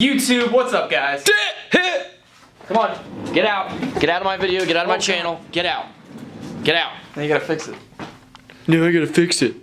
YouTube, what's up, guys? Come on, get out. Get out of my video, get out of my channel. Get out. Get out. Now you gotta fix it. No, I gotta fix it.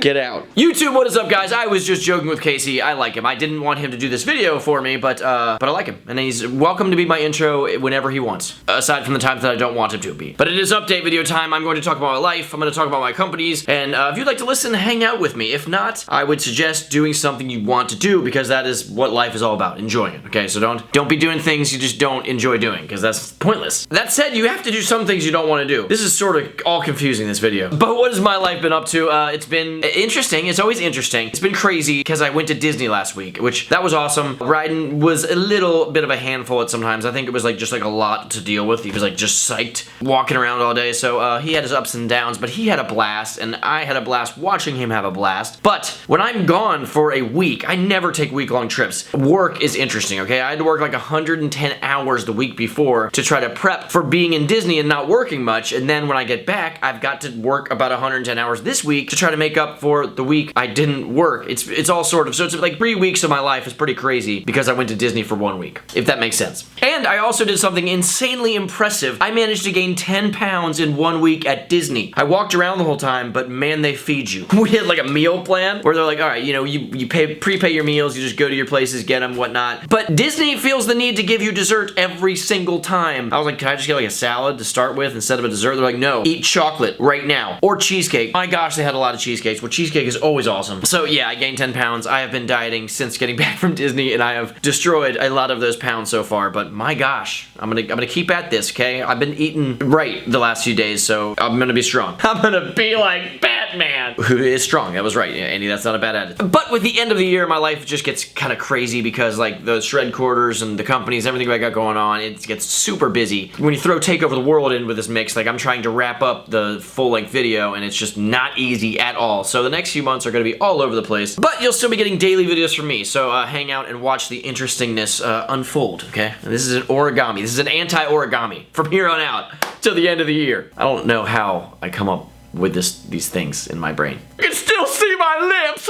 Get out. YouTube, what is up, guys? I was just joking with Casey. I like him. I didn't want him to do this video for me, but I like him. And he's welcome to be my intro whenever he wants. Aside from the times that I don't want him to be. But it is update video time. I'm going to talk about my life. I'm going to talk about my companies. And if you'd like to listen, hang out with me. If not, I would suggest doing something you want to do because that is what life is all about. Enjoying it, okay? So don't be doing things you just don't enjoy doing because that's pointless. That said, you have to do some things you don't want to do. This is sort of all confusing, this video. But what has my life been up to? It's been interesting. It's always interesting. It's been crazy because I went to Disney last week, which that was awesome. Riding was a little bit of a handful at sometimes. I think it was like just like a lot to deal with. He was like just psyched walking around all day. So he had his ups and downs, but he had a blast and I had a blast watching him have a blast. But when I'm gone for a week, I never take week-long trips. Work is interesting, okay? I had to work like 110 hours the week before to try to prep for being in Disney and not working much. And then when I get back, I've got to work about 110 hours this week to try to make up for the week I didn't work. It's all sort of, so it's like 3 weeks of my life is pretty crazy because I went to Disney for 1 week, if that makes sense. And I also did something insanely impressive. I managed to gain 10 pounds in 1 week at Disney. I walked around the whole time, but man, they feed you. We had like a meal plan where they're like, all right, you know, you prepay your meals, you just go to your places, get them, whatnot. But Disney feels the need to give you dessert every single time. I was like, can I just get like a salad to start with instead of a dessert? They're like, no, eat chocolate right now. Or cheesecake. My gosh, they had a lot of cheesecakes. Well, cheesecake is always awesome. So yeah, I gained 10 pounds. I have been dieting since getting back from Disney and I have destroyed a lot of those pounds so far, but my gosh, I'm gonna keep at this, okay? I've been eating right the last few days, so I'm gonna be strong. I'm gonna be like Batman, who is strong. That was right, yeah, Andy, that's not a bad attitude. But with the end of the year, my life just gets kind of crazy because like the shred quarters and the companies, everything I got going on, it gets super busy. When you throw Take Over the World in with this mix, like I'm trying to wrap up the full-length video and it's just not easy at all. So the next few months are gonna be all over the place, but you'll still be getting daily videos from me, so hang out and watch the interestingness unfold, okay? And this is an origami. This is an anti-origami from here on out till the end of the year. I don't know how I come up with these things in my brain. You can still see my lips!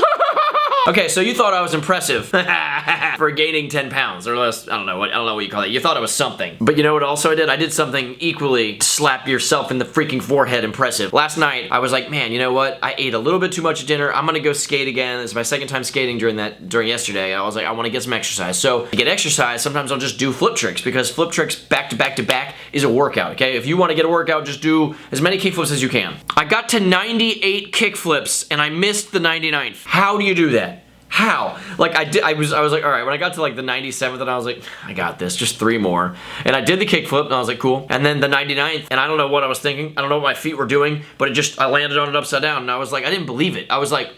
Okay, so you thought I was impressive for gaining 10 pounds, or less, I don't know what you call it. You thought it was something. But you know what also I did? I did something equally slap yourself in the freaking forehead impressive. Last night, I was like, man, you know what? I ate a little bit too much at dinner. I'm gonna go skate again. This is my second time skating during yesterday. I was like, I wanna get some exercise. So to get exercise, sometimes I'll just do flip tricks because flip tricks back to back to back is a workout, okay? If you wanna get a workout, just do as many kickflips as you can. I got to 98 kickflips and I missed the 99th. How do you do that? How? Like I was like, all right, when I got to like the 97th and I was like, I got this, just 3 more. And I did the kickflip and I was like, cool. And then the 99th, and I don't know what I was thinking. I don't know what my feet were doing, but I landed on it upside down and I was like, I didn't believe it. I was like,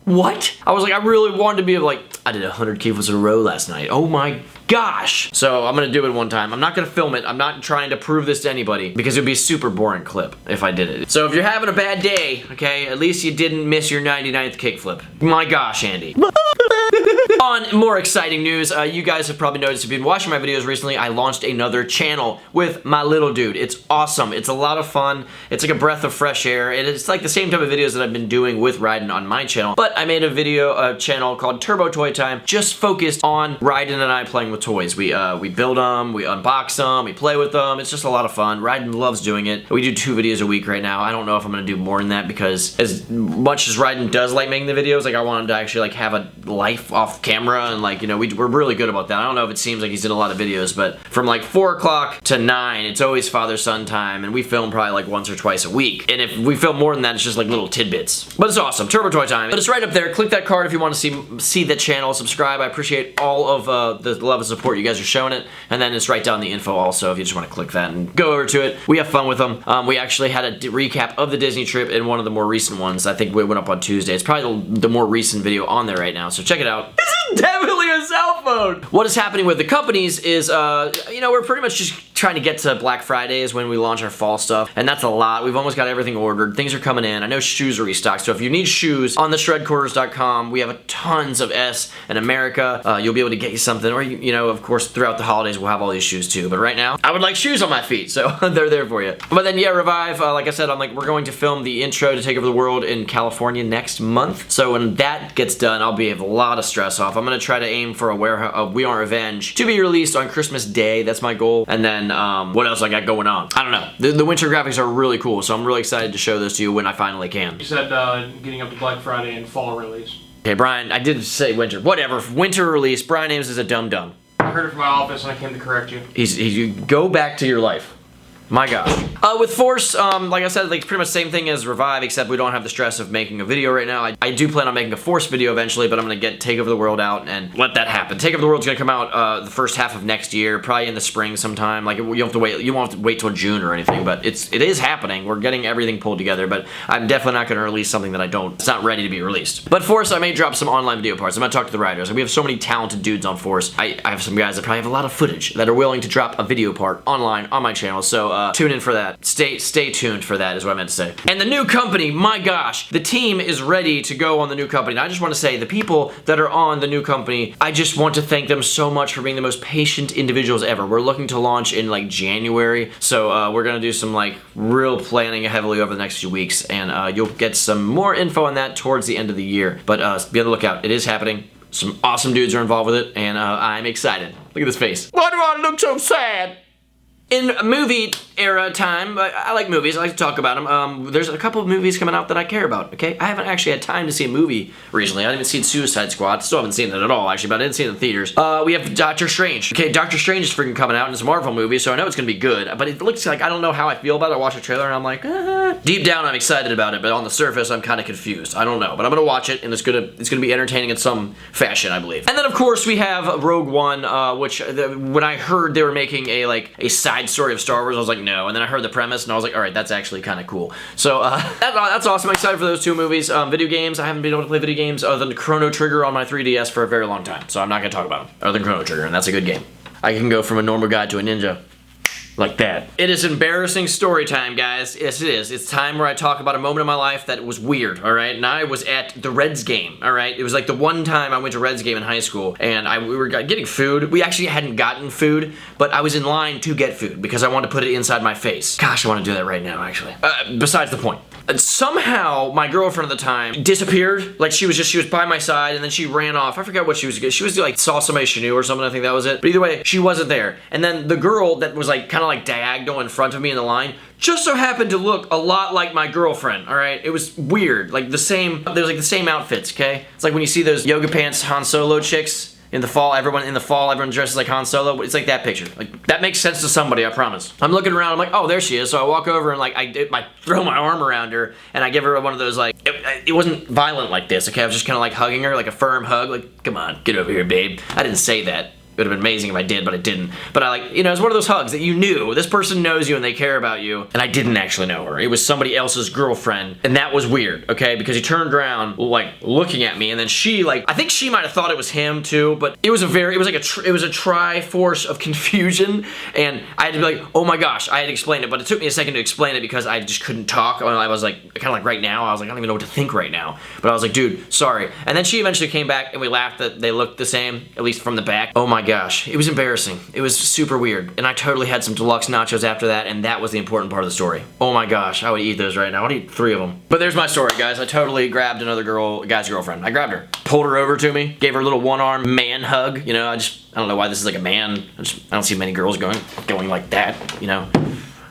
what? I was like, I really wanted to be like, I did 100 kickflips in a row last night. Oh my gosh. So I'm gonna do it one time. I'm not gonna film it. I'm not trying to prove this to anybody because it would be a super boring clip if I did it. So if you're having a bad day, okay, at least you didn't miss your 99th kickflip. My gosh, Andy. On more exciting news, you guys have probably noticed if you've been watching my videos recently, I launched another channel with my little dude. It's awesome. It's a lot of fun. It's like a breath of fresh air. It's like the same type of videos that I've been doing with Ryden on my channel, but I made a channel called Turbo Toy Time, just focused on Ryden and I playing with toys. We build them, we unbox them, we play with them. It's just a lot of fun. Ryden loves doing it. We do 2 videos a week right now. I don't know if I'm gonna do more than that because as much as Ryden does like making the videos, like I want him to actually like have a life off camera and like, you know, we're really good about that. I don't know if it seems like he's in a lot of videos, but from like 4 o'clock to 9, it's always father-son time and we film probably like once or twice a week. And if we film more than that, it's just like little tidbits. But it's awesome. Turbo Toy Time. But it's right up there. Click that card if you want to see the channel. Subscribe. I appreciate all of the love and support you guys are showing it. And then it's right down the info also if you just want to click that and go over to it. We have fun with them. We actually had a recap of the Disney trip in one of the more recent ones. I think we went up on Tuesday. It's probably the more recent video on there right now, so check it out. This is definitely a cell phone! What is happening with the companies is, you know, we're pretty much just trying to get to Black Friday is when we launch our fall stuff, and that's a lot. We've almost got everything ordered. Things are coming in. I know shoes are restocked, so if you need shoes on the shredquarters.com, we have tons of S in America. You'll be able to get you something, or you know, of course, throughout the holidays, we'll have all these shoes too. But right now, I would like shoes on my feet, so they're there for you. But then, yeah, Revive, like I said, we're going to film the intro to Take Over the World in California next month. So when that gets done, I'll be a lot of stress off. I'm gonna try to aim for a We Aren't Revenge to be released on Christmas Day. That's my goal. And then, what else I got going on? I don't know. The winter graphics are really cool, so I'm really excited to show those to you when I finally can. You said getting up to Black Friday and fall release. Okay, Brian, I did say winter. Whatever, winter release. Brian Ames is a dum-dum. I heard it from my office and I came to correct you. You go back to your life. My gosh. With Force, like I said, like pretty much the same thing as Revive, except we don't have the stress of making a video right now. I do plan on making a Force video eventually, but I'm gonna get Take Over the World out and let that happen. Take Over the World's gonna come out the first half of next year, probably in the spring sometime. Like you have to wait. You won't have to wait till June or anything, but it is happening. We're getting everything pulled together, but I'm definitely not gonna release something that it's not ready to be released. But Force, I may drop some online video parts. I'm gonna talk to the writers. We have so many talented dudes on Force. I have some guys that probably have a lot of footage that are willing to drop a video part online on my channel. So tune in for that. Stay tuned for that is what I meant to say. And the new company, my gosh, the team is ready to go on the new company. And I just want to say, the people that are on the new company, I just want to thank them so much for being the most patient individuals ever. We're looking to launch in like January, so we're gonna do some like real planning heavily over the next few weeks, and you'll get some more info on that towards the end of the year. But be on the lookout. It is happening. Some awesome dudes are involved with it, and I'm excited. Look at this face. Why do I look so sad? In movie era time, I like movies, I like to talk about them. There's a couple of movies coming out that I care about, okay? I haven't actually had time to see a movie recently. I haven't even seen Suicide Squad. Still haven't seen it at all, actually, but I didn't see it in the theaters. We have Doctor Strange. Okay, Doctor Strange is freaking coming out, and it's a Marvel movie, so I know it's gonna be good, but it looks like I don't know how I feel about it. I watched the trailer, and I'm like, Deep down, I'm excited about it, but on the surface, I'm kind of confused. I don't know, but I'm gonna watch it, and it's gonna be entertaining in some fashion, I believe. And then, of course, we have Rogue One, which, when I heard they were making a side story of Star Wars, I was like, no. And then I heard the premise, and I was like, all right, that's actually kind of cool. So that's awesome. I'm excited for those two movies. Video games, I haven't been able to play video games other than Chrono Trigger on my 3DS for a very long time, so I'm not going to talk about them other than Chrono Trigger, and that's a good game. I can go from a normal guy to a ninja. Like that. It is embarrassing story time, guys. Yes, it is. It's time where I talk about a moment in my life that was weird, alright? And I was at the Reds game, alright? It was like the one time I went to Reds game in high school, and we were getting food. We actually hadn't gotten food, but I was in line to get food because I wanted to put it inside my face. Gosh, I want to do that right now, actually. Besides the point. And somehow, my girlfriend at the time disappeared. Like, she was by my side, and then she ran off. I forgot what she was like, saw somebody she knew or something. I think that was it. But either way, she wasn't there. And then the girl that was like, kind of like diagonal in front of me in the line, just so happened to look a lot like my girlfriend, alright? It was weird. Like, there's like the same outfits, okay? It's like when you see those yoga pants Han Solo chicks. In the fall, everyone dresses like Han Solo. It's like that picture. Like, that makes sense to somebody, I promise. I'm looking around, I'm like, oh, there she is. So I walk over and like, I throw my arm around her and I give her one of those like, it wasn't violent like this, okay? I was just kind of like hugging her, like a firm hug, like, come on, get over here, babe. I didn't say that. It would have been amazing if I did, but I didn't. But I like, you know, it's one of those hugs that you knew. This person knows you and they care about you. And I didn't actually know her. It was somebody else's girlfriend. And that was weird, okay? Because he turned around, like, looking at me. And then she, like, I think she might have thought it was him too. But it was a triforce of confusion. And I had to be like, oh my gosh, I had to explain it. But it took me a second to explain it because I just couldn't talk. I was like, kind of like right now. I was like, I don't even know what to think right now. But I was like, dude, sorry. And then she eventually came back and we laughed that they looked the same, at least from the back. Oh my gosh, it was embarrassing. It was super weird. And I totally had some deluxe nachos after that, and that was the important part of the story. Oh my gosh, I would eat those right now. I would eat 3 of them. But there's my story, guys. I totally grabbed another guy's girlfriend. I grabbed her, pulled her over to me, gave her a little one-arm man hug. You know, I don't know why this is like a man. I don't see many girls going like that, you know.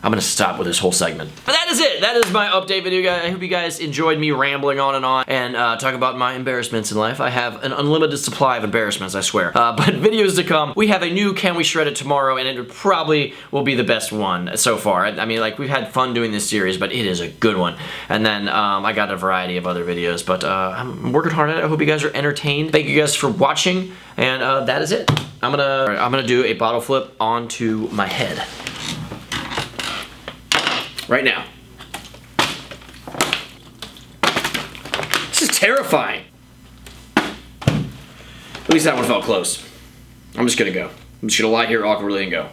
I'm gonna stop with this whole segment. But that is it. That is my update video, guys. I hope you guys enjoyed me rambling on and talk about my embarrassments in life. I have an unlimited supply of embarrassments, I swear. But videos to come. We have a new Can We Shred It tomorrow, and it probably will be the best one so far. I mean, like, we've had fun doing this series, but it is a good one. And then I got a variety of other videos, but I'm working hard at it. I hope you guys are entertained. Thank you guys for watching, and that is it. I'm gonna do a bottle flip onto my head. Right now. This is terrifying. At least that one felt close. I'm just gonna go. I'm just gonna lie here awkwardly and go.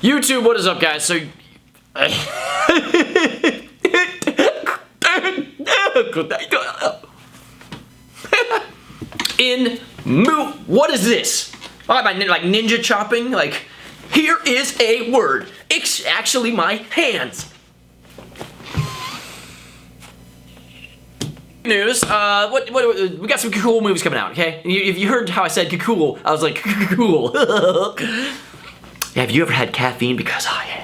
YouTube, what is up, guys? So What is this? Oh, am I like ninja chopping? Like, here is a word. It's actually my hands. News. What? We got some cool movies coming out. Okay. If you heard how I said cool, I was like cool. Have you ever had caffeine? Because I have.